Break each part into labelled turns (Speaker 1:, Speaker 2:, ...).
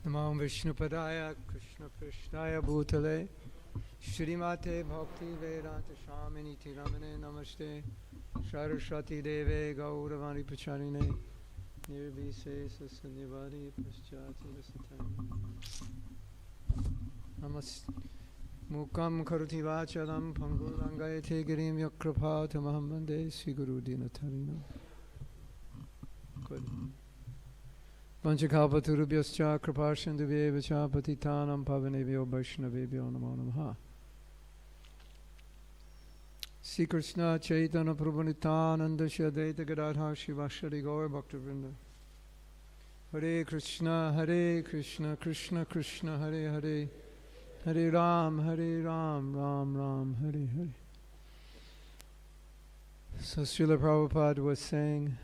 Speaker 1: Namo Vishnupadaya Krishna Prishnaya Bhutale Shrimate Bhakti Vedanta Shamini Tiramane Namaste Saraswati Deve Gauravani Pacharine Nirvise Sanyavadi Paschati Rasatani Namas Mukam Karuti Vachalam Pangurangayate Girim Yakrapata Mahamande Sri Guru Dinatarino. Good. Panchakalpaturubhyascha kripasindubhyevacha patitanam pavanebhyo vaishnavebhyo namo namaha. Sri Krishna Chaitanya Prabhu Nityananda Shri Advaita Gadadhar Shivashari Gaur Bhaktivinoda. Hare Krishna Krishna Krishna Hare Hare Hare Ram Ram Ram Hare Hare. So Srila Prabhupada was saying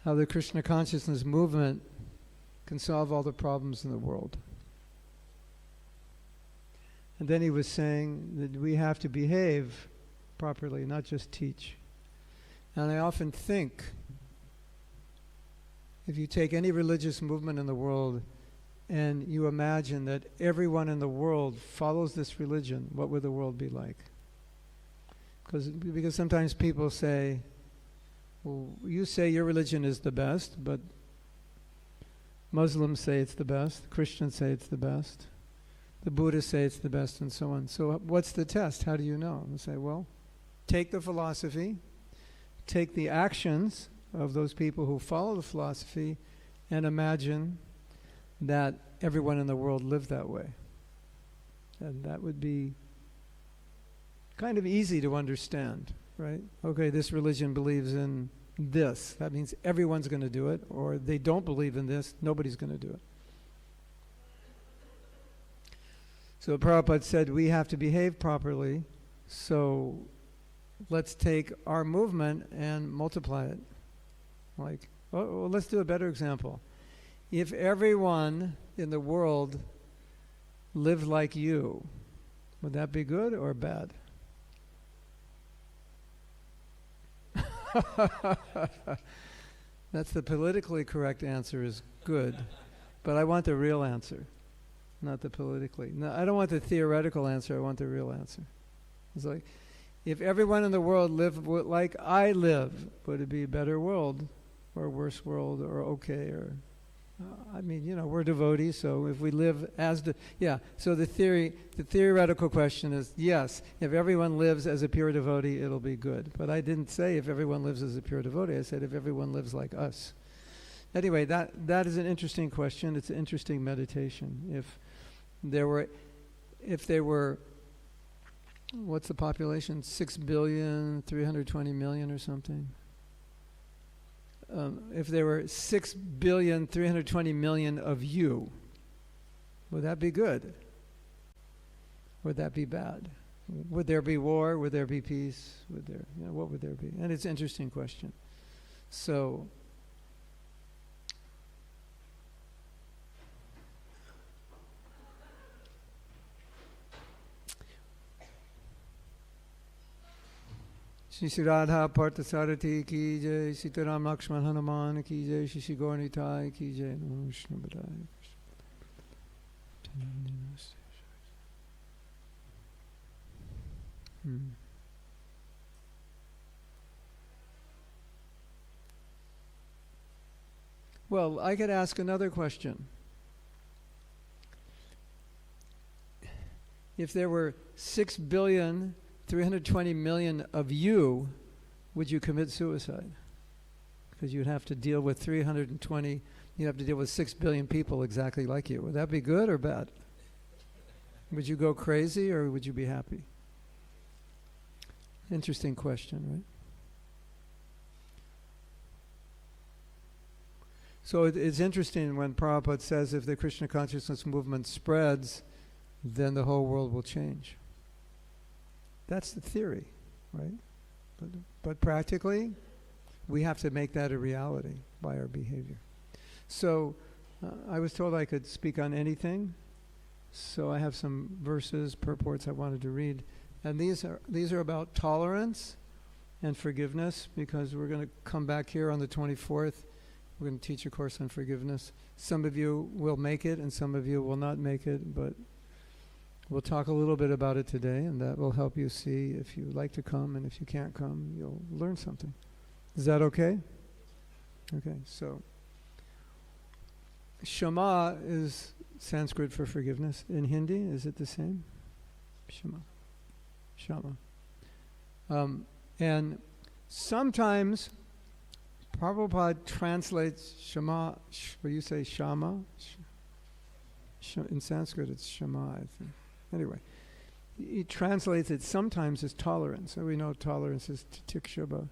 Speaker 1: how the Krishna consciousness movement can solve all the problems in the world. And then he was saying that we have to behave properly, not just teach. And I often think, if you take any religious movement in the world and you imagine that everyone in the world follows this religion, what would the world be like? Because sometimes people say, well, you say your religion is the best, but Muslims say it's the best, Christians say it's the best, the Buddhists say it's the best, and so on. So what's the test? How do you know? And say, well, take the philosophy, take the actions of those people who follow the philosophy, and imagine that everyone in the world lived that way. And that would be kind of easy to understand, right? Okay, this religion believes in this. That means everyone's going to do it. Or they don't believe in this, nobody's going to do it. So Prabhupada said we have to behave properly, so let's take our movement and multiply it. Like, well, let's do a better example. If everyone in the world lived like you, would that be good or bad? That's the politically correct answer, is good. But I want the real answer, not the politically. No, I don't want the theoretical answer, I want the real answer. It's like, if everyone in the world lived like I live, would it be a better world or a worse world or okay? Or I mean, you know, we're devotees, so if we live as so the theoretical question is, yes, if everyone lives as a pure devotee, it'll be good. But I didn't say if everyone lives as a pure devotee, I said if everyone lives like us. Anyway, that is an interesting question. It's an interesting meditation. If there were, what's the population? 6,320,000,000 or something. If there were 6,320,000,000 of you, would that be good? Would that be bad? Would there be war? Would there be peace? What would there be? And it's an interesting question. So, Shri Radha Parthasarati ki jai, Sitaram Lakshman Hanuman ki jai, Shri Gaurnitai ki jai, Namo Vishnu Padaya. Well, I could ask another question. If there were 6,320,000,000 of you, would you commit suicide? Because you'd have to deal with 320, you'd have to deal with 6 billion people exactly like you. Would that be good or bad? Would you go crazy or would you be happy? Interesting question, right? So it's interesting when Prabhupada says if the Krishna consciousness movement spreads, then the whole world will change. That's the theory, right? But practically, we have to make that a reality by our behavior. So I was told I could speak on anything, so I have some verses, purports I wanted to read. And these are about tolerance and forgiveness, because we're going to come back here on the 24th We're going to teach a course on forgiveness. Some of you will make it and some of you will not make it, but we'll talk a little bit about it today, and that will help you see if you like to come, and if you can't come, you'll learn something. Is that okay? Okay, so Shama is Sanskrit for forgiveness. In Hindi, is it the same? Shama. And sometimes Prabhupada translates Shama, what do you say, Shama? In Sanskrit it's Shama, I think. Anyway, he translates it sometimes as tolerance. So we know tolerance is titikshaba.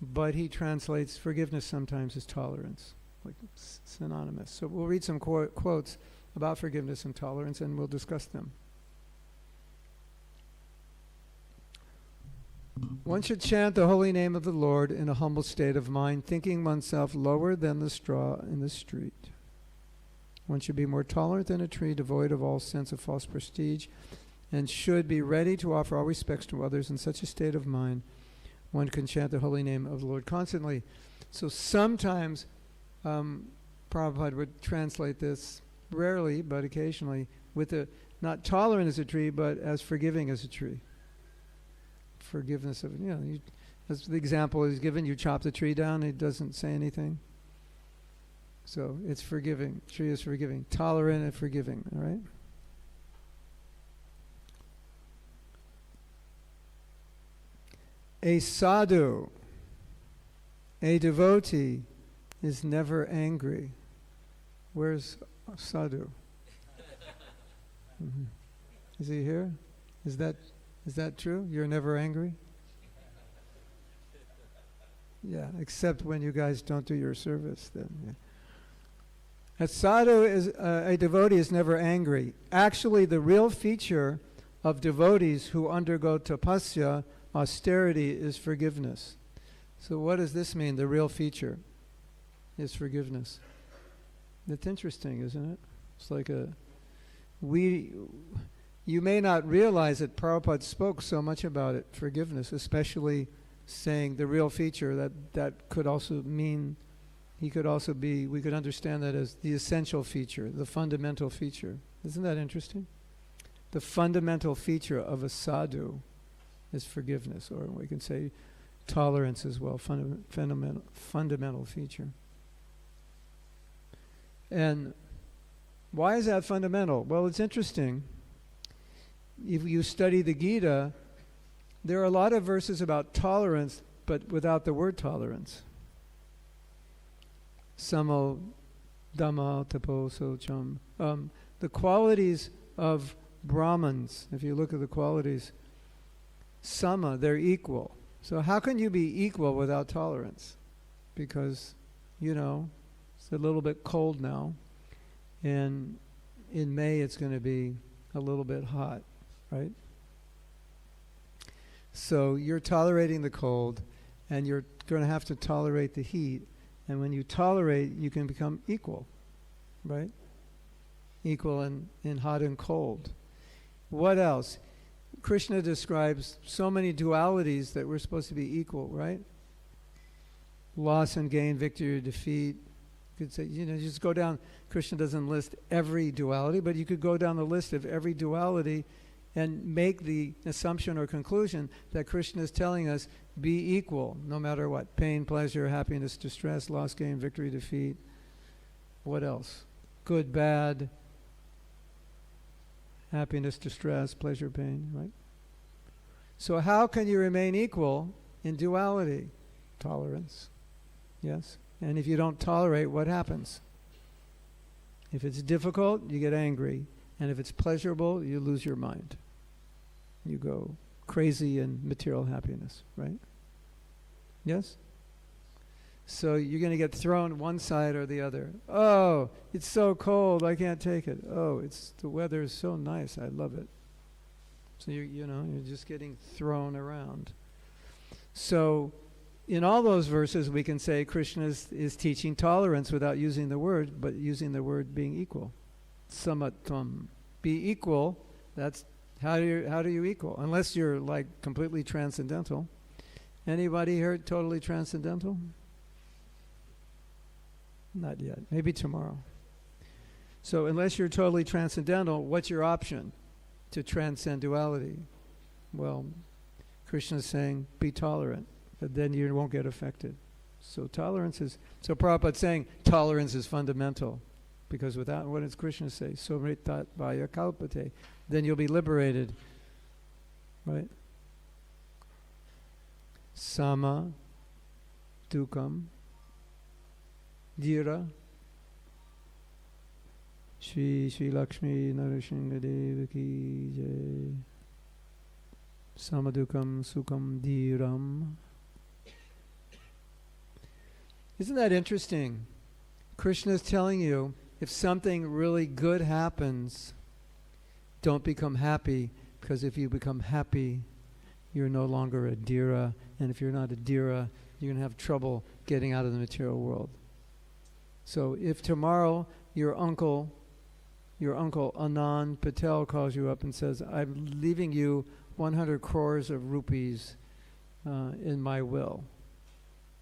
Speaker 1: But he translates forgiveness sometimes as tolerance, like synonymous. So we'll read some quotes about forgiveness and tolerance, and we'll discuss them. One should chant the holy name of the Lord in a humble state of mind, thinking oneself lower than the straw in the street. One should be more tolerant than a tree, devoid of all sense of false prestige, and should be ready to offer all respects to others. In such a state of mind, one can chant the holy name of the Lord constantly. So sometimes Prabhupada would translate this, rarely, but occasionally, with not tolerant as a tree, but as forgiving as a tree. Forgiveness of, as the example is given, you chop the tree down, it doesn't say anything. So it's forgiving. Tree is forgiving. Tolerant and forgiving, all right? A sadhu, a devotee, is never angry. Where's sadhu? Mm-hmm. Is he here? Is that true? You're never angry? Yeah, except when you guys don't do your service, then. Yeah. A sadhu is a devotee is never angry. Actually, the real feature of devotees who undergo tapasya, austerity, is forgiveness. So what does this mean? The real feature is forgiveness. That's interesting, isn't it? It's like you may not realize that Prabhupada spoke so much about it, forgiveness, especially saying the real feature, that could also mean, we could understand that as the essential feature, the fundamental feature. Isn't that interesting? The fundamental feature of a sadhu is forgiveness, or we can say tolerance as well, fundamental feature. And why is that fundamental? Well, it's interesting. If you study the Gita, there are a lot of verses about tolerance, but without the word tolerance. Samo, Dhamma, Tapo, Socham. The qualities of Brahmans, if you look at the qualities, Sama, they're equal. So how can you be equal without tolerance? Because, it's a little bit cold now, and in May it's going to be a little bit hot, right? So you're tolerating the cold, and you're going to have to tolerate the heat. And when you tolerate, you can become equal, right? Equal in hot and cold. What else? Krishna describes so many dualities that we're supposed to be equal, right? Loss and gain, victory or defeat. You could say, just go down. Krishna doesn't list every duality, but you could go down the list of every duality and make the assumption or conclusion that Krishna is telling us, be equal, no matter what. Pain, pleasure, happiness, distress, loss, gain, victory, defeat. What else? Good, bad, happiness, distress, pleasure, pain, right? So how can you remain equal in duality? Tolerance, yes? And if you don't tolerate, what happens? If it's difficult, you get angry. And if it's pleasurable, you lose your mind. You go crazy in material happiness, right? Yes? So you're going to get thrown one side or the other. Oh, it's so cold, I can't take it. Oh, the weather is so nice, I love it. So you're just getting thrown around. So in all those verses, we can say Krishna is teaching tolerance without using the word, but using the word being equal. Samatvam. Be equal. That's how do you equal? Unless you're like completely transcendental. Anybody here totally transcendental? Not yet. Maybe tomorrow. So unless you're totally transcendental, what's your option to transcend duality? Well, Krishna is saying, be tolerant, but then you won't get affected. So Prabhupada's saying tolerance is fundamental, because without, what does Krishna say? Somritat vaya kalpate. Then you'll be liberated, right? Sama, dukam, dhira, Shri Lakshmi Narasingha Deva ki jai. Samadukam Sukam Dhiram. Isn't that interesting? Krishna is telling you, if something really good happens, don't become happy, because if you become happy, you're no longer a dhira, and if you're not a dhira, you're going to have trouble getting out of the material world. So if tomorrow your uncle Anand Patel calls you up and says, I'm leaving you 100 crores of rupees in my will.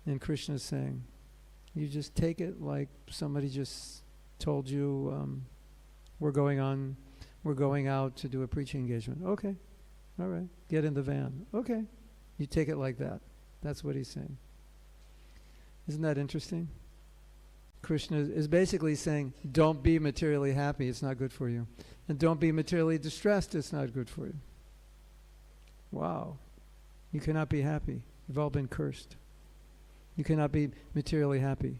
Speaker 1: And Krishna is saying, you just take it like somebody just told you, we're going out to do a preaching engagement. Okay, all right, get in the van. Okay, you take it like that. That's what he's saying. Isn't that interesting? Krishna is basically saying, don't be materially happy, it's not good for you. And don't be materially distressed, it's not good for you. Wow. You cannot be happy. You've all been cursed. You cannot be materially happy.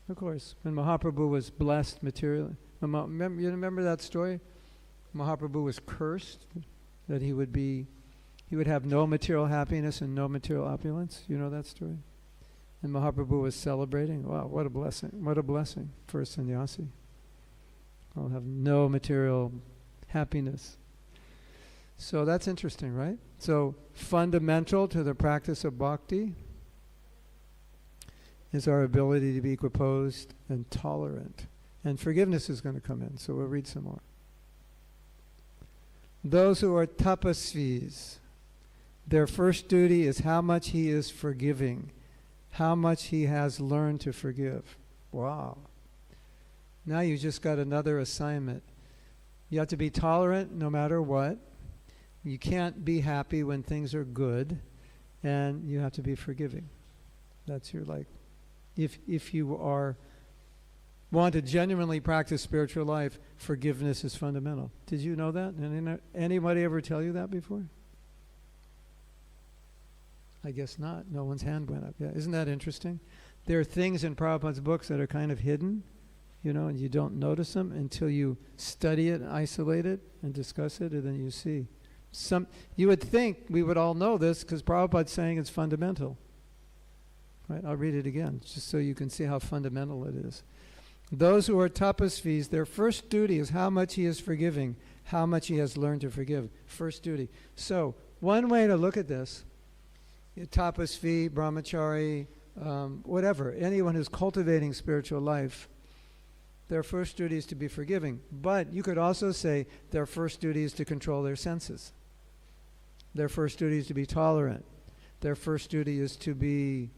Speaker 1: Of course, when Mahaprabhu was blessed materially, you remember that story? Mahaprabhu was cursed, that he would have no material happiness and no material opulence. You know that story? And Mahaprabhu was celebrating. Wow, what a blessing. What a blessing for a sannyasi. I'll have no material happiness. So that's interesting, right? So fundamental to the practice of bhakti is our ability to be equiposed and tolerant. And forgiveness is going to come in, so we'll read some more. Those who are tapasvis, their first duty is how much he is forgiving, how much he has learned to forgive. Wow. Now you just got another assignment. You have to be tolerant no matter what. You can't be happy when things are good, and you have to be forgiving. That's your if you want to genuinely practice spiritual life, forgiveness is fundamental. Did you know that? Anybody ever tell you that before? I guess not. No one's hand went up. Yeah, isn't that interesting? There are things in Prabhupada's books that are kind of hidden, and you don't notice them until you study it and isolate it and discuss it, and then you see. You would think we would all know this because Prabhupada's saying it's fundamental. Right? I'll read it again just so you can see how fundamental it is. Those who are tapasvis, their first duty is how much he is forgiving, how much he has learned to forgive. First duty. So one way to look at this, tapasvi, brahmachari, whatever, anyone who's cultivating spiritual life, their first duty is to be forgiving. But you could also say their first duty is to control their senses. Their first duty is to be tolerant. Their first duty is to be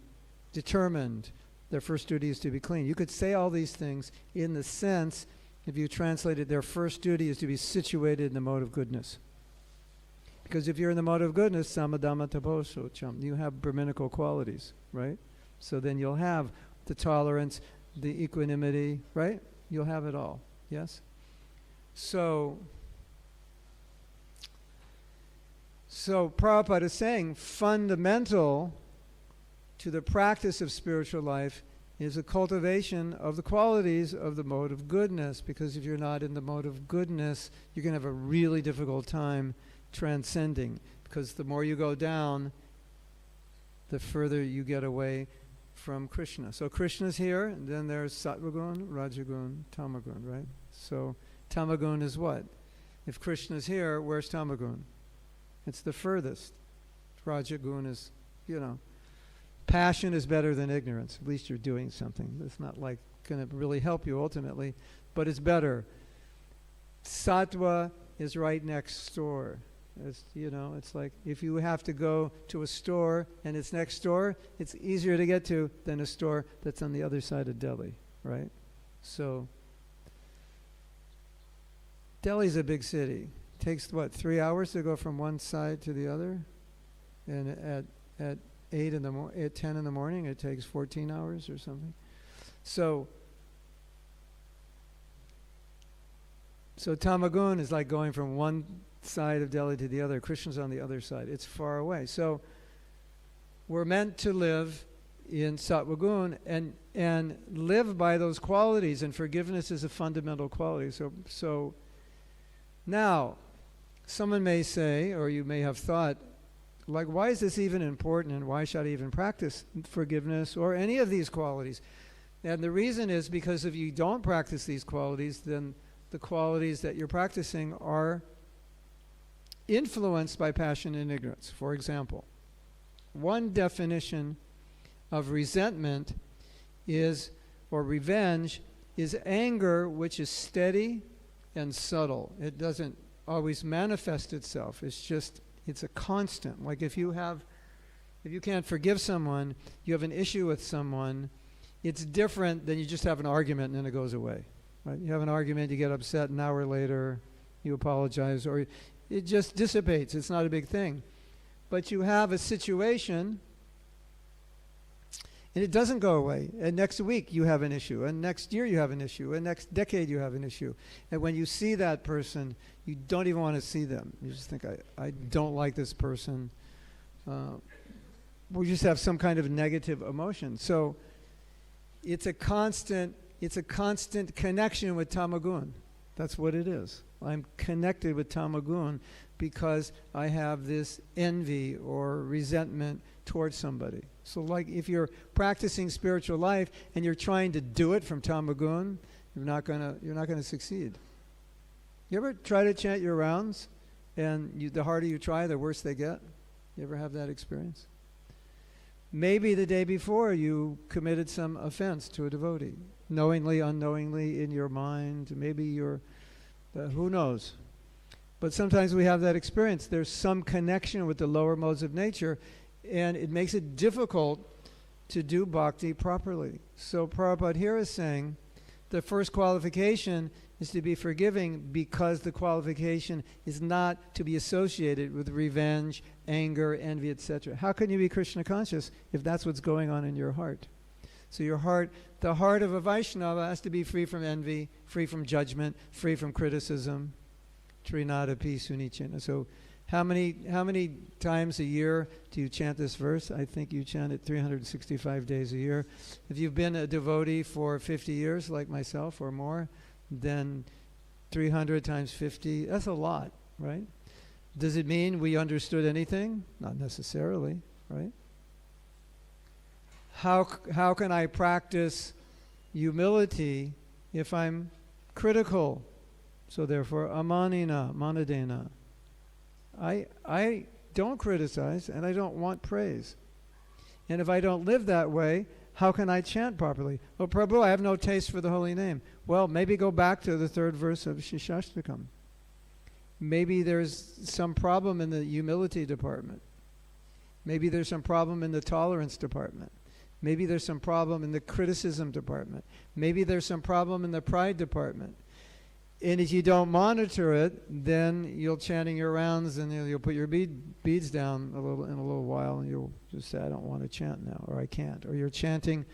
Speaker 1: determined. Their first duty is to be clean. You could say all these things in the sense, if you translate it, their first duty is to be situated in the mode of goodness. Because if you're in the mode of goodness, samadhamma taposo cham, you have Brahminical qualities, right? So then you'll have the tolerance, the equanimity, right? You'll have it all, yes? So Prabhupada is saying fundamental to the practice of spiritual life is a cultivation of the qualities of the mode of goodness, because if you're not in the mode of goodness, you're going to have a really difficult time transcending, because the more you go down, the further you get away from Krishna. So Krishna's here, and then there's Sattvagun, Rajagun, Tamagun, right? So Tamagun is what? If Krishna's here, where's Tamagun? It's the furthest. Rajagun is, passion is better than ignorance. At least you're doing something. It's not like going to really help you ultimately, but it's better. Sattva is right next door. It's like if you have to go to a store and it's next door, it's easier to get to than a store that's on the other side of Delhi, right? So Delhi's a big city. It takes 3 hours to go from one side to the other, and at 10 in the morning it takes 14 hours or something. So Tamagun is like going from one side of Delhi to the other. Krishna's on the other side. It's far away. So we're meant to live in Sattvagun and live by those qualities, and forgiveness is a fundamental quality. So now, someone may say, or you may have thought, like, why is this even important, and why should I even practice forgiveness or any of these qualities? And the reason is because if you don't practice these qualities, then the qualities that you're practicing are influenced by passion and ignorance. For example, one definition of resentment or revenge is anger which is steady and subtle. It doesn't always manifest itself. It's a constant. Like if you can't forgive someone, you have an issue with someone, it's different than you just have an argument and then it goes away. Right? You have an argument, you get upset, an hour later you apologize, or it just dissipates. It's not a big thing. But you have a situation and it doesn't go away. And next week you have an issue. And next year you have an issue. And next decade you have an issue. And when you see that person, you don't even want to see them. You just think, I don't like this person. We just have some kind of negative emotion. So it's a constant connection with Tamagun. That's what it is. I'm connected with Tamagun because I have this envy or resentment towards somebody. So like if you're practicing spiritual life and you're trying to do it from Tamagun, you're not gonna succeed. You ever try to chant your rounds and the harder you try, the worse they get? You ever have that experience? Maybe the day before you committed some offense to a devotee, knowingly, unknowingly, in your mind. Maybe who knows? But sometimes we have that experience. There's some connection with the lower modes of nature, and it makes it difficult to do bhakti properly. So Prabhupada here is saying the first qualification is to be forgiving, because the qualification is not to be associated with revenge, anger, envy, etc. How can you be Krishna conscious if that's what's going on in your heart? So the heart of a Vaishnava has to be free from envy, free from judgment, free from criticism. Trinadapi Sunichena. So how many times a year do you chant this verse? I think you chant it 365 days a year. If you've been a devotee for 50 years, like myself, or more, then 300 times 50, that's a lot, right? Does it mean we understood anything? Not necessarily, right? How can I practice humility if I'm critical? So therefore, amanina, manadena. I don't criticize and I don't want praise. And if I don't live that way, how can I chant properly? Oh, Prabhu, I have no taste for the holy name. Well, maybe go back to the third verse of Shishashtakam. Maybe there's some problem in the humility department. Maybe there's some problem in the tolerance department. Maybe there's some problem in the criticism department. Maybe there's some problem in the pride department. And if you don't monitor it, then you'll chanting your rounds and you'll put your beads down in a little while, and you'll just say, I don't want to chant now, or I can't. Or you're chanting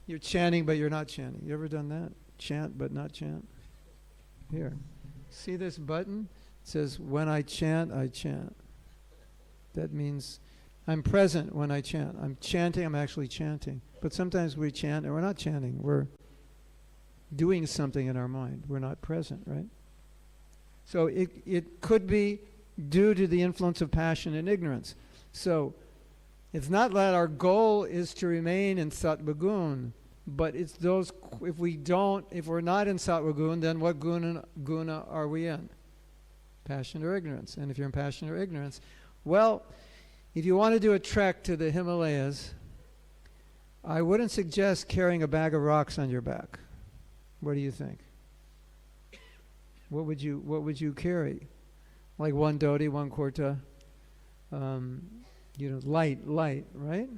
Speaker 1: but you're not chanting. You ever done that? Chant but not chant? Here. See this button? It says, when I chant, I chant. That means I'm present when I chant. I'm chanting, I'm actually chanting. But sometimes we chant and we're not chanting. We're doing something in our mind. We're not present, right? So it could be due to the influence of passion and ignorance. So it's not that our goal is to remain in Sattva-gun, but it's those, if we're not in Sattva-gun, then what guna are we in? Passion or ignorance. And if you're in passion or ignorance, well, if you want to do a trek to the Himalayas, I wouldn't suggest carrying a bag of rocks on your back. What do you think? What would you carry? like one dhoti, one kurta, light, right?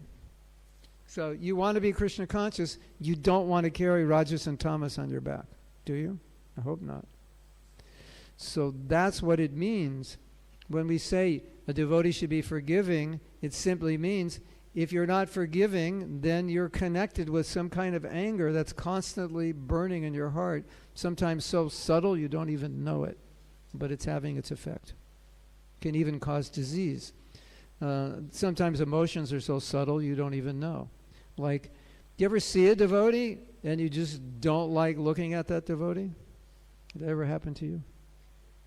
Speaker 1: So you want to be Krishna conscious, you don't want to carry rajas and tamas on your back, do you? I hope not. So that's what it means. When we say a devotee should be forgiving, it simply means if you're not forgiving, then you're connected with some kind of anger that's constantly burning in your heart, sometimes so subtle you don't even know it, but it's having its effect. Can even cause disease. Sometimes emotions are so subtle you don't even know. Like, you ever see a devotee and you just don't like looking at that devotee? Did that ever happen to you?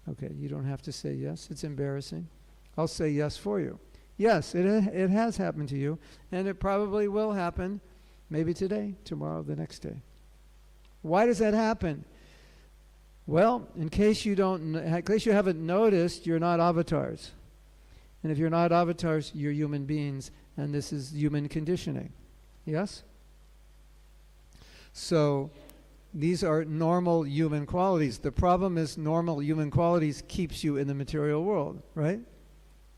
Speaker 1: Okay, you don't have to say yes. It's embarrassing. I'll say yes for you. Yes, it has happened to you, and it probably will happen, maybe today, tomorrow, the next day. Why does that happen? Well, in case you haven't noticed, you're not avatars. And if you're not avatars, you're human beings, and this is human conditioning. Yes? So these are normal human qualities. The problem is normal human qualities keeps you in the material world, right?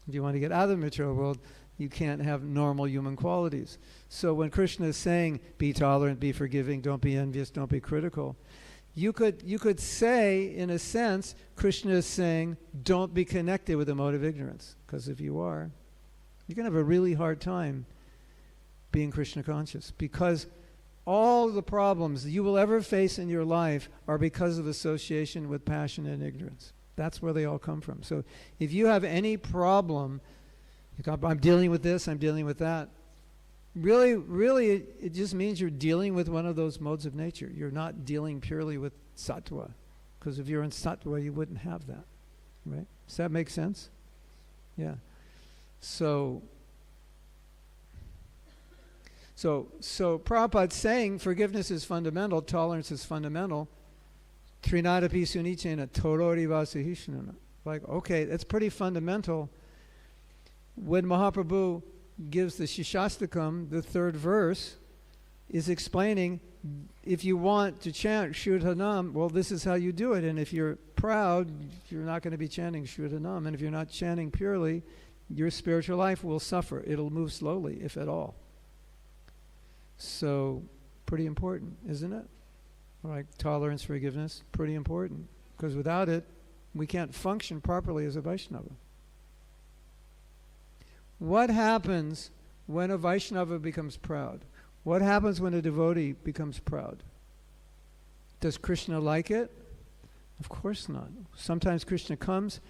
Speaker 1: If you want to get out of the material world, you can't have normal human qualities. So when Krishna is saying, be tolerant, be forgiving, don't be envious, don't be critical, you could say, in a sense, Krishna is saying, don't be connected with the mode of ignorance. Because if you are, you're going to have a really hard time being Krishna conscious. Because all the problems you will ever face in your life are because of association with passion and ignorance. That's where they all come from. So if you have any problem, I'm dealing with this, I'm dealing with that, really, it just means you're dealing with one of those modes of nature. You're not dealing purely with sattva. Because if you're in sattva, you wouldn't have that. Right? Does that make sense? Yeah. So Prabhupada's saying forgiveness is fundamental, tolerance is fundamental. Trinadapi sunichena torori vasahishnana. Like, okay, that's pretty fundamental. When Mahaprabhu gives the Shishastakam, the third verse, is explaining, if you want to chant Shuddhanam, well, this is how you do it. And if you're proud, you're not going to be chanting Shuddhanam. And if you're not chanting purely, your spiritual life will suffer. It'll move slowly, if at all. So, pretty important, isn't it? Like tolerance, forgiveness, pretty important. Because without it, we can't function properly as a Vaishnava. What happens when a Vaishnava becomes proud? What happens when a devotee becomes proud? Does Krishna like it? Of course not. Sometimes Krishna comes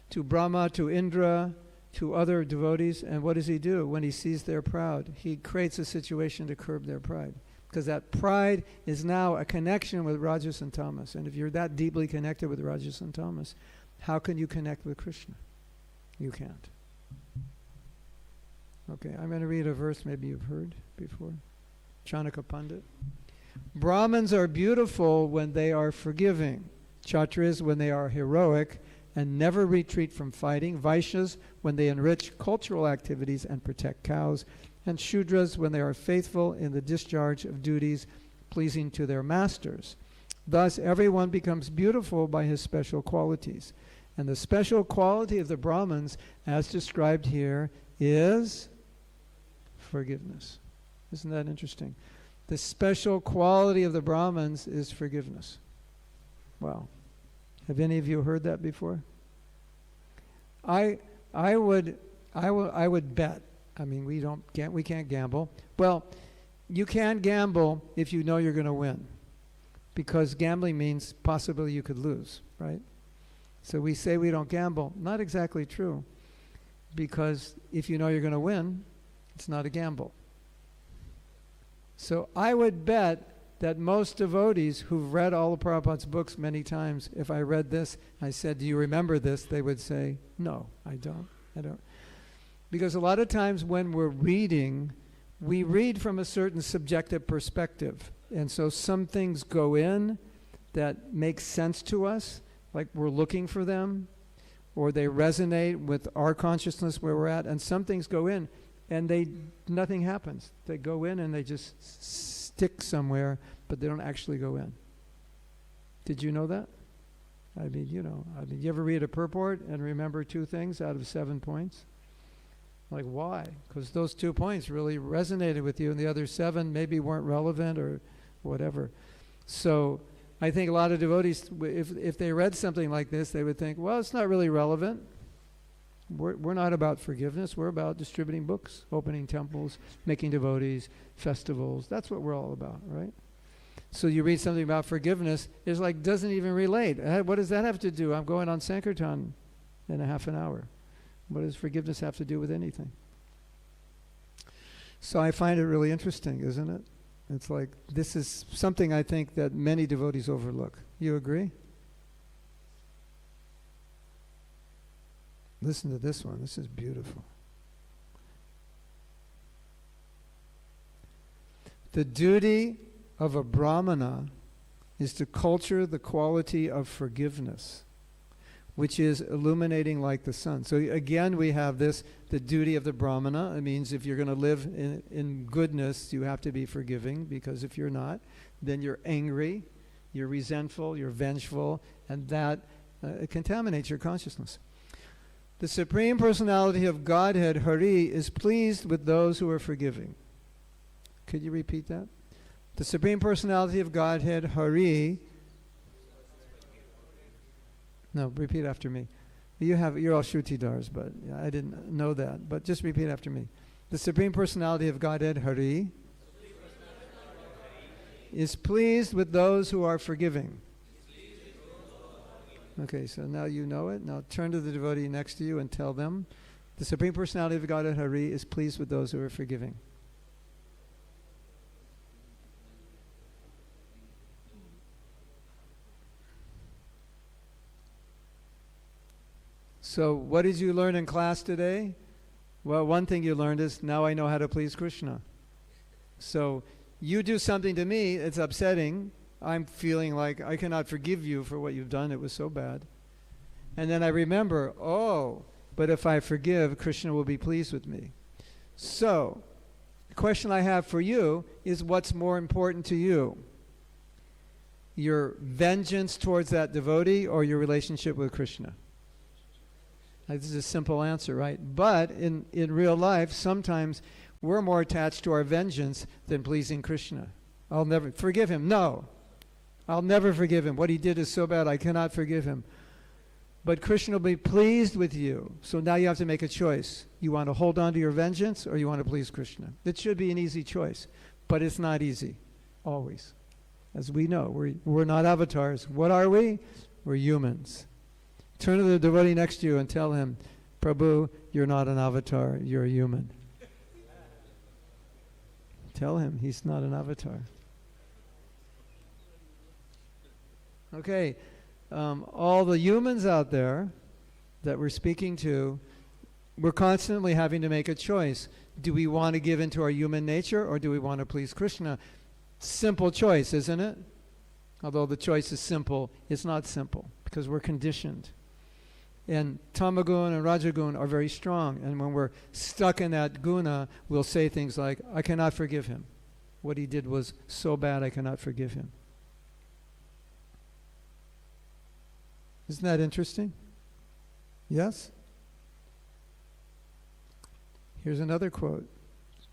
Speaker 1: to Brahma, to Indra, to other devotees, and what does he do when he sees they're proud? He creates a situation to curb their pride. Because that pride is now a connection with Rajas and Tamas. And if you're that deeply connected with Rajas and Tamas, how can you connect with Krishna? You can't. Okay, I'm going to read a verse maybe you've heard before. Chanaka Pandit. Brahmins are beautiful when they are forgiving. Kshatriyas when they are heroic and never retreat from fighting. Vaishyas when they enrich cultural activities and protect cows. And Shudras when they are faithful in the discharge of duties pleasing to their masters. Thus everyone becomes beautiful by his special qualities. And the special quality of the Brahmins, as described here, is forgiveness. Isn't that interesting? The special quality of the Brahmins is forgiveness. Wow. Have any of you heard that before? I would bet. I mean, we can't gamble. Well, you can gamble if you know you're going to win, because gambling means possibly you could lose, right? So we say we don't gamble. Not exactly true, because if you know you're going to win, it's not a gamble. So I would bet that most devotees who've read all of Prabhupada's books many times, if I read this, I said, do you remember this? They would say, no, I don't. Because a lot of times when we're reading, we read from a certain subjective perspective. And so some things go in that make sense to us, like we're looking for them, or they resonate with our consciousness where we're at, and some things go in and nothing happens. They go in and they just stick somewhere, but they don't actually go in. Did you know that? I mean, you ever read a purport and remember 2 things out of 7 points? Like, why? Because those 2 points really resonated with you, and the other 7 maybe weren't relevant or whatever. So I think a lot of devotees, if they read something like this, they would think, well, it's not really relevant. We're not about forgiveness. We're about distributing books, opening temples, making devotees, festivals. That's what we're all about, right? So you read something about forgiveness, it's like, doesn't even relate. What does that have to do? I'm going on Sankirtan in a half an hour. What does forgiveness have to do with anything? So I find it really interesting, isn't it? It's like, this is something I think that many devotees overlook. You agree? Listen to this one. This is beautiful. The duty of a Brahmana is to culture the quality of forgiveness, which is illuminating like the sun. So again, we have this, the duty of the Brahmana. It means if you're going to live in goodness, you have to be forgiving, because if you're not, then you're angry, you're resentful, you're vengeful, and that contaminates your consciousness. The Supreme Personality of Godhead, Hari, is pleased with those who are forgiving. Could you repeat that? The Supreme Personality of Godhead, Hari. No, repeat after me. You're all Shrutidars, but I didn't know that. But just repeat after me. The Supreme Personality of Godhead, Hari, is pleased with those who are forgiving. Okay, so now you know it. Now turn to the devotee next to you and tell them, the Supreme Personality of Godhead, Hari, is pleased with those who are forgiving. So what did you learn in class today? Well, one thing you learned is, now I know how to please Krishna. So you do something to me, it's upsetting. I'm feeling like I cannot forgive you for what you've done. It was so bad. And then I remember, but if I forgive, Krishna will be pleased with me. So the question I have for you is, what's more important to you? Your vengeance towards that devotee or your relationship with Krishna? This is a simple answer, right? But in real life, sometimes we're more attached to our vengeance than pleasing Krishna. I'll never forgive him. No, I'll never forgive him. What he did is so bad, I cannot forgive him. But Krishna will be pleased with you. So now you have to make a choice. You want to hold on to your vengeance, or you want to please Krishna? It should be an easy choice, but it's not easy, always. As we know, we're not avatars. What are we? We're humans. Turn to the devotee next to you and tell him, Prabhu, you're not an avatar, you're a human. Tell him he's not an avatar. Okay, all the humans out there that we're speaking to, we're constantly having to make a choice. Do we want to give into our human nature, or do we want to please Krishna? Simple choice, isn't it? Although the choice is simple, it's not simple, because we're conditioned. And tamagun and rajagun are very strong. And when we're stuck in that guna, we'll say things like, I cannot forgive him. What he did was so bad, I cannot forgive him. Isn't that interesting? Yes? Here's another quote.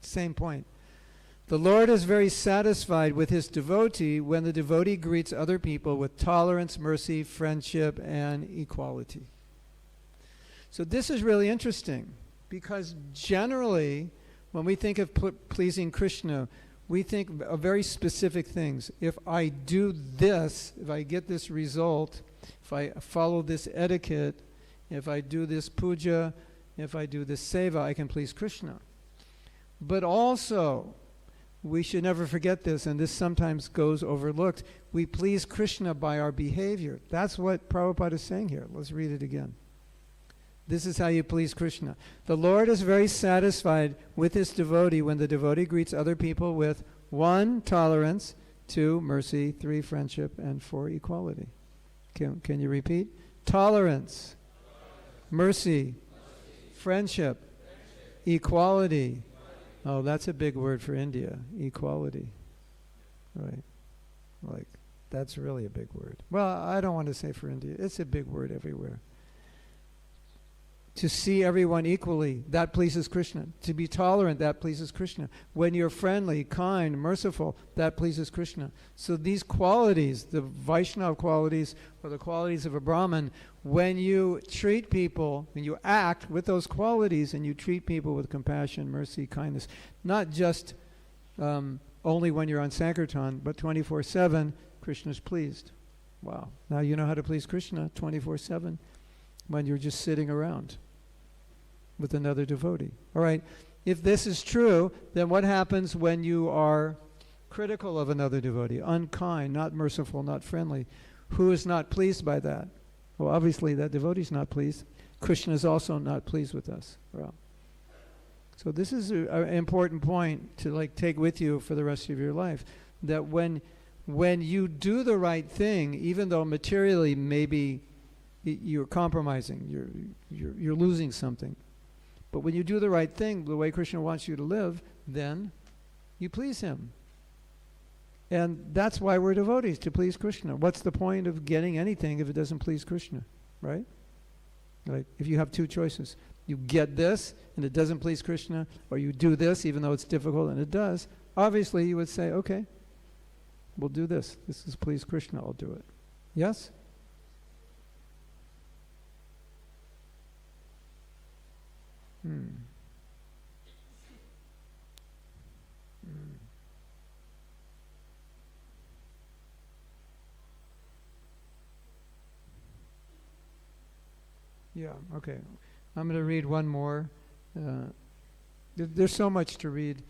Speaker 1: Same point. The Lord is very satisfied with his devotee when the devotee greets other people with tolerance, mercy, friendship, and equality. So this is really interesting, because generally, when we think of pleasing Krishna, we think of very specific things. If I do this, if I get this result, if I follow this etiquette, if I do this puja, if I do this seva, I can please Krishna. But also, we should never forget this, and this sometimes goes overlooked. We please Krishna by our behavior. That's what Prabhupada is saying here. Let's read it again. This is how you please Krishna. The Lord is very satisfied with his devotee when the devotee greets other people with 1, tolerance, 2, mercy, 3, friendship, and 4, equality. Can you repeat? Tolerance, mercy, friendship, equality. Oh, that's a big word for India. Equality. Right. Like That's really a big word. Well, I don't want to say for India. It's a big word everywhere. To see everyone equally, that pleases Krishna. To be tolerant, that pleases Krishna. When you're friendly, kind, merciful, that pleases Krishna. So these qualities, the Vaishnava qualities or the qualities of a Brahmin, when you treat people, when you act with those qualities and you treat people with compassion, mercy, kindness, not just only when you're on Sankirtan, but 24/7, Krishna's pleased. Wow. Now you know how to please Krishna 24/7 when you're just sitting around with another devotee. All right, if this is true, then what happens when you are critical of another devotee, unkind, not merciful, not friendly? Who is not pleased by that? Well, obviously that devotee is not pleased. Krishna is also not pleased with us. Well, so this is an important point to take with you for the rest of your life, that when you do the right thing, even though materially maybe you're compromising, you're losing something, but when you do the right thing, the way Krishna wants you to live, then you please him. And that's why we're devotees, to please Krishna. What's the point of getting anything if it doesn't please Krishna, right? Like if you have two choices, you get this and it doesn't please Krishna, or you do this even though it's difficult and it does, obviously you would say, okay, we'll do this. This is please Krishna, I'll do it. Yes? Yeah, okay. I'm going to read one more. There's so much to read. I'm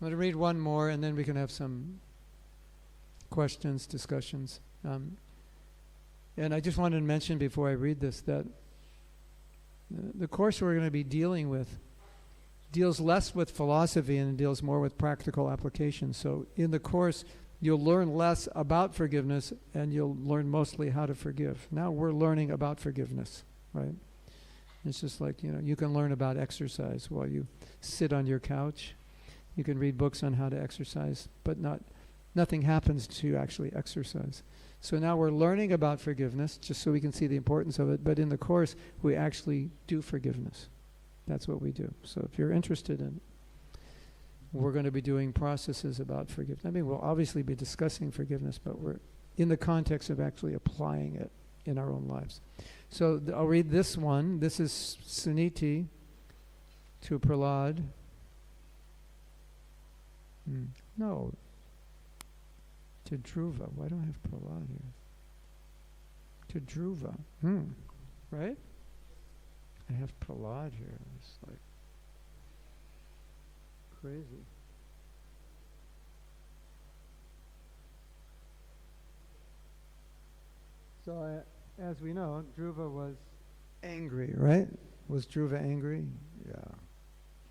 Speaker 1: going to read one more and then we can have some questions, discussions. And I just wanted to mention before I read this that the course we're going to be dealing with deals less with philosophy and deals more with practical application. So in the course, you'll learn less about forgiveness and you'll learn mostly how to forgive. Now we're learning about forgiveness, right? It's just like, you can learn about exercise while you sit on your couch. You can read books on how to exercise, but nothing happens to actually exercise. So now we're learning about forgiveness just so we can see the importance of it, but in the course we actually do forgiveness. That's what we do. So if you're interested in it, we're going to be doing processes about forgiveness. I mean, we'll obviously be discussing forgiveness, but we're in the context of actually applying it in our own lives. So I'll read this one. This is Suniti to Prahlad. No. To Dhruva. Why don't I have Prahlad here? To Dhruva. Right? I have Prahlad here. It's like crazy. So as we know, Dhruva was angry, right? Was Dhruva angry? Yeah.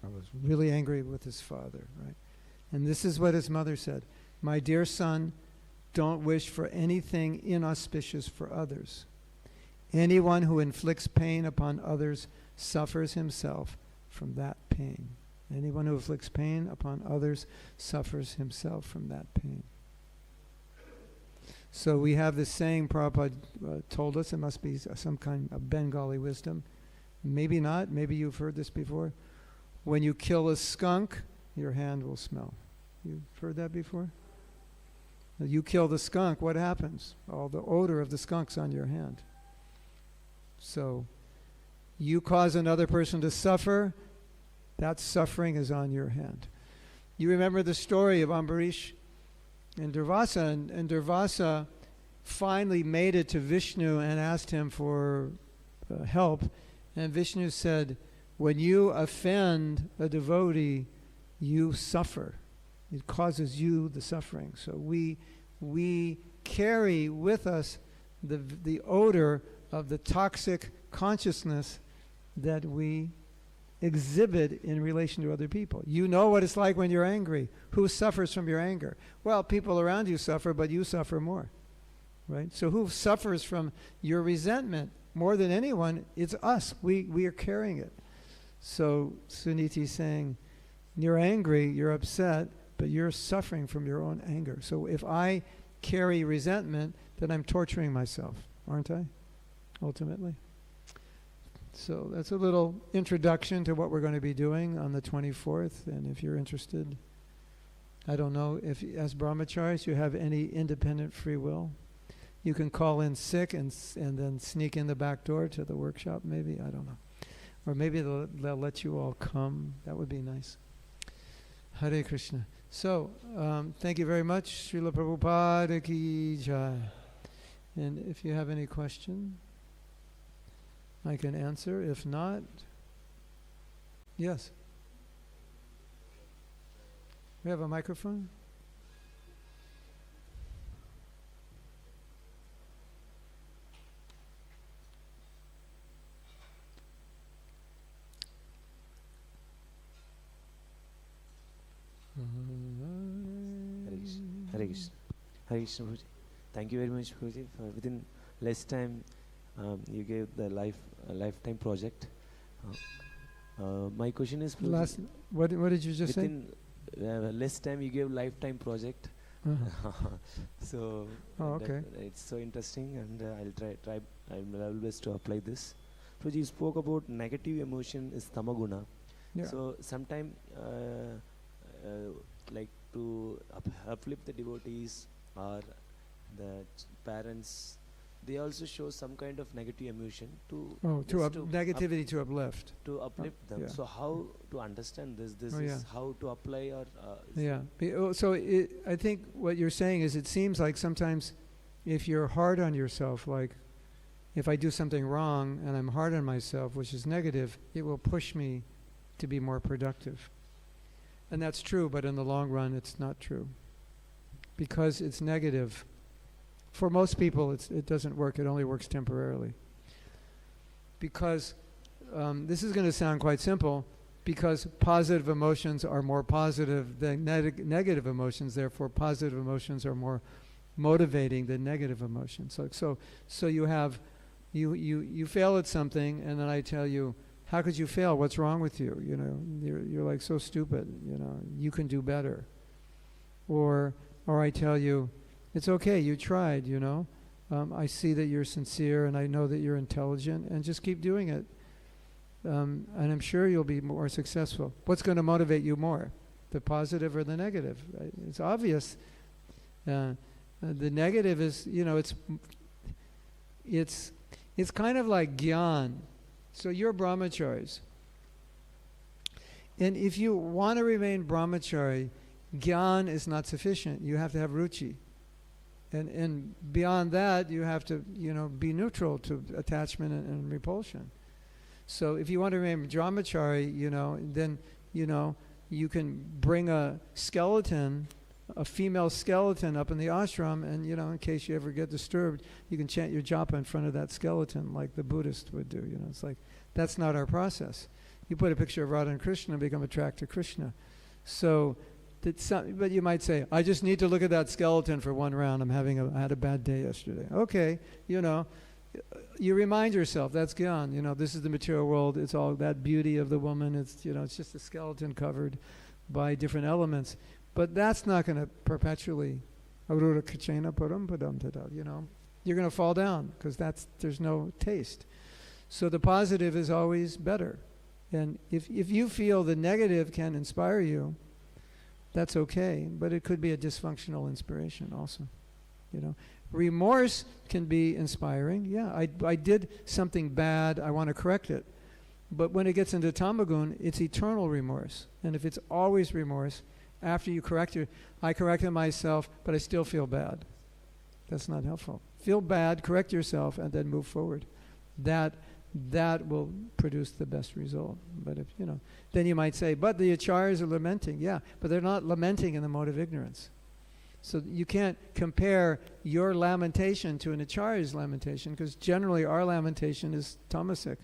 Speaker 1: I was really angry with his father, right? And this is what his mother said. My dear son, don't wish for anything inauspicious for others. Anyone who inflicts pain upon others suffers himself from that pain. Anyone who inflicts pain upon others suffers himself from that pain. So we have this saying Prabhupada told us. It must be some kind of Bengali wisdom. Maybe not. Maybe you've heard this before. When you kill a skunk, your hand will smell. You've heard that before? You kill the skunk, what happens? All the odor of the skunk's on your hand. So you cause another person to suffer, that suffering is on your hand. You remember the story of Ambarish and Durvasa, and Durvasa finally made it to Vishnu and asked him for help. And Vishnu said, when you offend a devotee, you suffer. It causes you the suffering. So we carry with us the odor of the toxic consciousness that we exhibit in relation to other people. You know what it's like when you're angry. Who suffers from your anger? Well, people around you suffer, but you suffer more, right? So who suffers from your resentment more than anyone? It's us. We are carrying it. So Suniti's saying, you're angry, you're upset, but you're suffering from your own anger. So if I carry resentment, then I'm torturing myself, aren't I? Ultimately. So that's a little introduction to what we're going to be doing on the 24th. And if you're interested, I don't know if as brahmacharis you have any independent free will. You can call in sick and then sneak in the back door to the workshop maybe, I don't know. Or maybe they'll let you all come. That would be nice. Hare Krishna. So, thank you very much. Srila Prabhupada ki jai. And if you have any question, I can answer. If not, yes. We have a microphone?
Speaker 2: Hare Krishna. Hare Krishna, Prabhuji. Thank you very much, Prabhuji. Within less time, you gave the lifetime project. My question is, Prabhuji,
Speaker 1: what did you just say?
Speaker 2: Within less time, you gave lifetime project. So
Speaker 1: okay.
Speaker 2: It's so interesting, and I'll try. I'll always to apply this. Prabhuji, you spoke about negative emotion is tamaguna.
Speaker 1: Yeah.
Speaker 2: So sometime like to uplift the devotees or the parents, they also show some kind of negative emotion to
Speaker 1: negativity to uplift.
Speaker 2: To uplift them.
Speaker 1: Yeah.
Speaker 2: So how to understand this? This is how to apply or
Speaker 1: So I think what you're saying is it seems like sometimes if you're hard on yourself, like if I do something wrong and I'm hard on myself, which is negative, it will push me to be more productive. And that's true, but in the long run, it's not true. Because it's negative. For most people, it doesn't work. It only works temporarily. Because, this is going to sound quite simple, because positive emotions are more positive than negative emotions, therefore positive emotions are more motivating than negative emotions. So you have, you fail at something, and then I tell you, how could you fail? What's wrong with you? You know, you're like so stupid. You know, you can do better. Or I tell you, it's okay. You tried. You know, I see that you're sincere, and I know that you're intelligent, and just keep doing it. And I'm sure you'll be more successful. What's going to motivate you more, the positive or the negative? It's obvious. The negative is, you know, it's kind of like gyan. So you're brahmacharis. And if you want to remain brahmachari, gyan is not sufficient. You have to have ruchi. And beyond that, you have to, you know, be neutral to attachment and repulsion. So if you want to remain brahmachari, you know, then, you know, you can bring a skeleton, a female skeleton up in the ashram, and, you know, in case you ever get disturbed, you can chant your japa in front of that skeleton like the Buddhist would do. You know, it's like, that's not our process. You put a picture of Radha and Krishna and become attracted to Krishna. So, but you might say, I just need to look at that skeleton for one round. I had a bad day yesterday. Okay, you know, you remind yourself, that's gyan. You know, this is the material world. It's all that beauty of the woman. It's, you know, it's just a skeleton covered by different elements. But that's not going to perpetually, you know, you're going to fall down because there's no taste. So the positive is always better. And if you feel the negative can inspire you, that's okay, but it could be a dysfunctional inspiration also. You know, remorse can be inspiring. Yeah, I did something bad, I want to correct it. But when it gets into tamagun, it's eternal remorse. And if it's always remorse, after you correct it, I corrected myself, but I still feel bad. That's not helpful. Feel bad, correct yourself, and then move forward. That will produce the best result. But if, you know, then you might say, but the acharyas are lamenting. Yeah, but they're not lamenting in the mode of ignorance. So you can't compare your lamentation to an acharya's lamentation, because generally our lamentation is tamasic,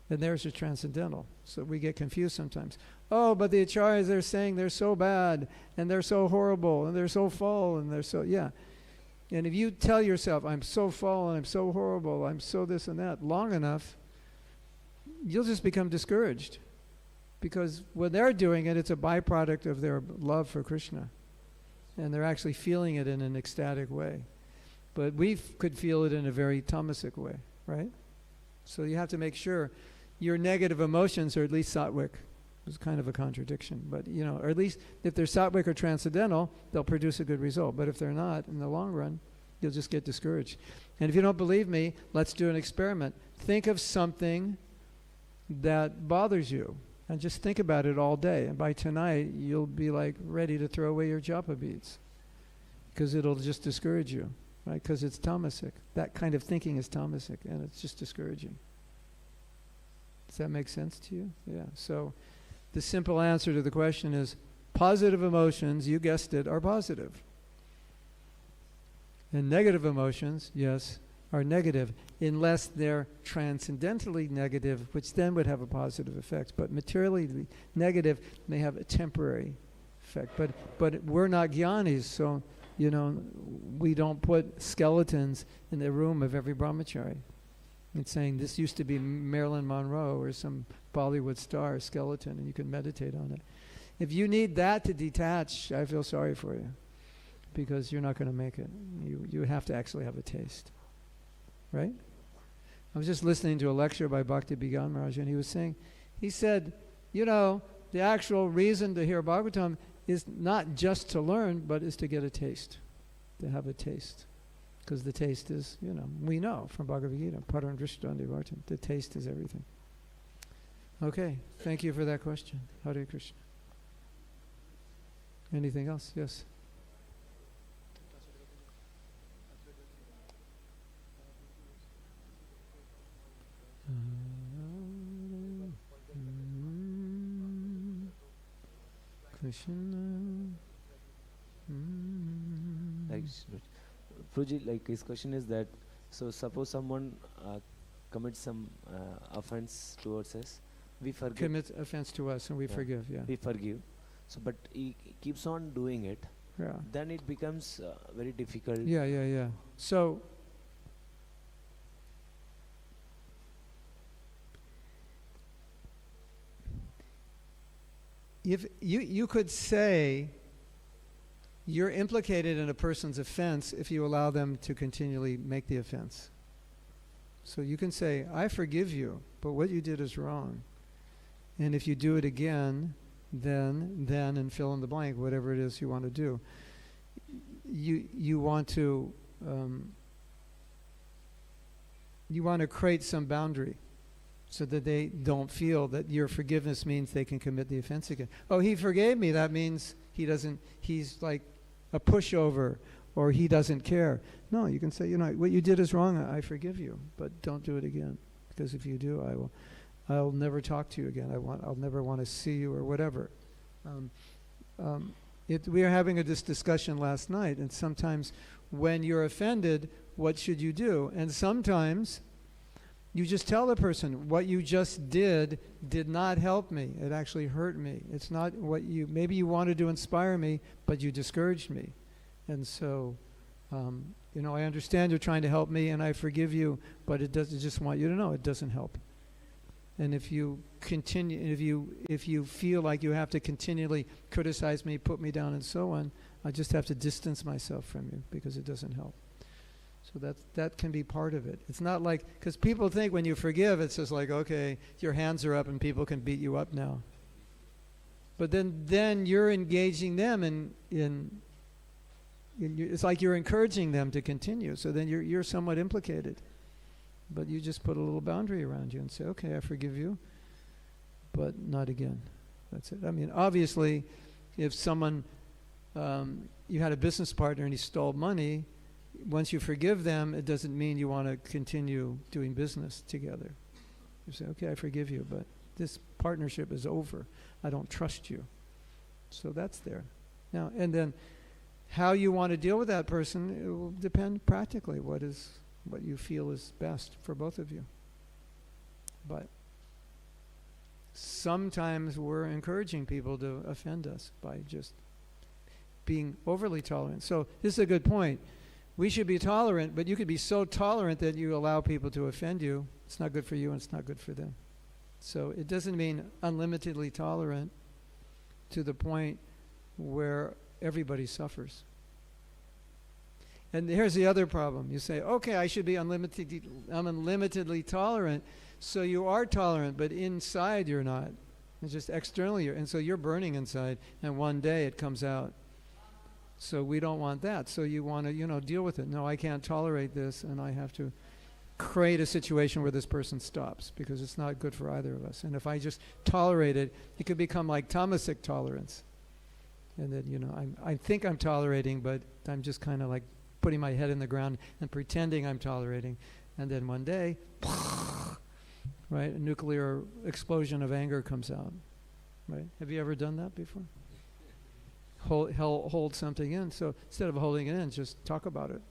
Speaker 1: and theirs are transcendental. So we get confused sometimes. Oh, but the acharyas, they're saying they're so bad, and they're so horrible, and they're so full, and they're so, yeah. And if you tell yourself, I'm so fallen, I'm so horrible, I'm so this and that, long enough, you'll just become discouraged. Because when they're doing it, it's a byproduct of their love for Krishna. and they're actually feeling it in an ecstatic way. But we could feel it in a very tamasic way, right? So you have to make sure your negative emotions are at least sattvic. It's kind of a contradiction, but or at least if they're sattvic or transcendental, they'll produce a good result. But if they're not, in the long run, you'll just get discouraged. And if you don't believe me, let's do an experiment. Think of something that bothers you, and just think about it all day. And by tonight, you'll be like ready to throw away your japa beads, because it'll just discourage you, right? Because it's tamasic. That kind of thinking is tamasic, and it's just discouraging. Does that make sense to you? Yeah. So the simple answer to the question is positive emotions, you guessed it, are positive. And negative emotions, yes, are negative, unless they're transcendentally negative, which then would have a positive effect. But materially negative may have a temporary effect. But we're not jnanis, so we don't put skeletons in the room of every brahmachari. It's saying this used to be Marilyn Monroe or some Bollywood star skeleton, and you can meditate on it. If you need that to detach, I feel sorry for you, because you're not going to make it. You have to actually have a taste, right? I was just listening to a lecture by Bhakti Bigan Maharaj, and he said, the actual reason to hear Bhagavatam is not just to learn, but is to get a taste, to have a taste. Because the taste is, we know from Bhagavad Gita, Param Drishtande Vartam, the taste is everything. Okay, thank you for that question. Hare Krishna. Anything else? Yes. Krishna.
Speaker 2: Prabhuji, his question is that, so suppose someone commits some offense towards us, we forgive.
Speaker 1: Commits offense to us and we forgive, yeah.
Speaker 2: We forgive. So, but he keeps on doing it.
Speaker 1: Yeah.
Speaker 2: Then it becomes very difficult.
Speaker 1: Yeah. So, if you could say you're implicated in a person's offense if you allow them to continually make the offense. So you can say, I forgive you, but what you did is wrong. And if you do it again, then, and fill in the blank, whatever it is you want to do. You want to create some boundary so that they don't feel that your forgiveness means they can commit the offense again. Oh, he forgave me, that means he's like a pushover, or he doesn't care. No, you can say, what you did is wrong, I forgive you, but don't do it again. Because if you do, I'll never talk to you again. I'll never want to see you or whatever. We were having this discussion last night, and sometimes when you're offended, what should you do? And sometimes you just tell the person, what you just did not help me. It actually hurt me. It's not maybe you wanted to inspire me, but you discouraged me. And so, I understand you're trying to help me and I forgive you, but it just want you to know it doesn't help. And if you continue, if you feel like you have to continually criticize me, put me down and so on, I just have to distance myself from you because it doesn't help. So that can be part of it. It's not like, because people think when you forgive, it's just like, okay, your hands are up and people can beat you up now. But then you're engaging them in it's like you're encouraging them to continue. So then you're somewhat implicated. But you just put a little boundary around you and say, okay, I forgive you, but not again. That's it. I mean, obviously, if someone, you had a business partner and he stole money, once you forgive them, it doesn't mean you want to continue doing business together. You say, okay, I forgive you, but this partnership is over. I don't trust you. So that's there. Now, and then how you want to deal with that person, it will depend practically what you feel is best for both of you. But sometimes we're encouraging people to offend us by just being overly tolerant. So this is a good point. We should be tolerant, but you could be so tolerant that you allow people to offend you. It's not good for you and it's not good for them. So it doesn't mean unlimitedly tolerant to the point where everybody suffers. And here's the other problem. You say, okay, I should be unlimitedly tolerant. So you are tolerant, but inside you're not. It's just externally. And so you're burning inside, and one day it comes out. So we don't want that. So you want to, deal with it. No, I can't tolerate this, and I have to create a situation where this person stops, because it's not good for either of us. And if I just tolerate it, it could become like tamasic tolerance. And then, I think I'm tolerating, but I'm just kind of like putting my head in the ground and pretending I'm tolerating. And then one day, right, a nuclear explosion of anger comes out. Right? Have you ever done that before? Hold something in. So instead of holding it in, just talk about it.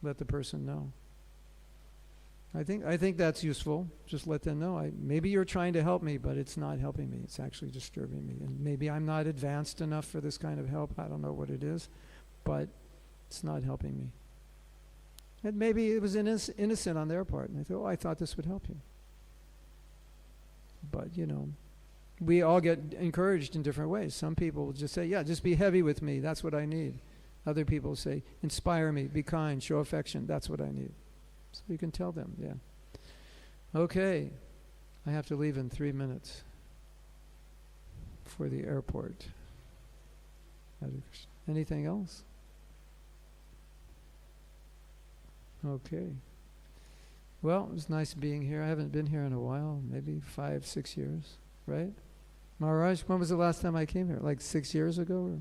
Speaker 1: Let the person know. I think that's useful. Just let them know. Maybe you're trying to help me, but it's not helping me. It's actually disturbing me. And maybe I'm not advanced enough for this kind of help. I don't know what it is, but it's not helping me. And maybe it was innocent on their part. And I thought, I thought this would help you. But, we all get encouraged in different ways. Some people will just say, yeah, just be heavy with me. That's what I need. Other people say, inspire me, be kind, show affection. That's what I need. So you can tell them, yeah. Okay, I have to leave in 3 minutes for the airport. Anything else? Okay. Well, it was nice being here. I haven't been here in a while, maybe 5-6 years, right? Maharaj, when was the last time I came here? Like 6 years ago? Or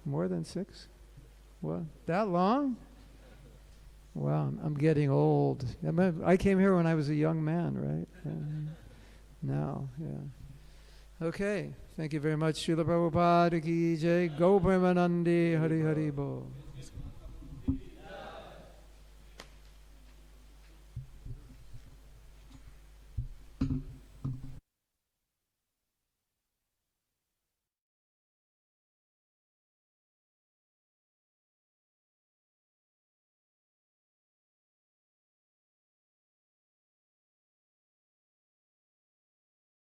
Speaker 1: more than 6? What? That long? Wow, I'm getting old. I came here when I was a young man, right? Now, yeah. Okay, thank you very much. Srila Prabhupada ki jai. Go Brahmanandi Hari Hari Bo.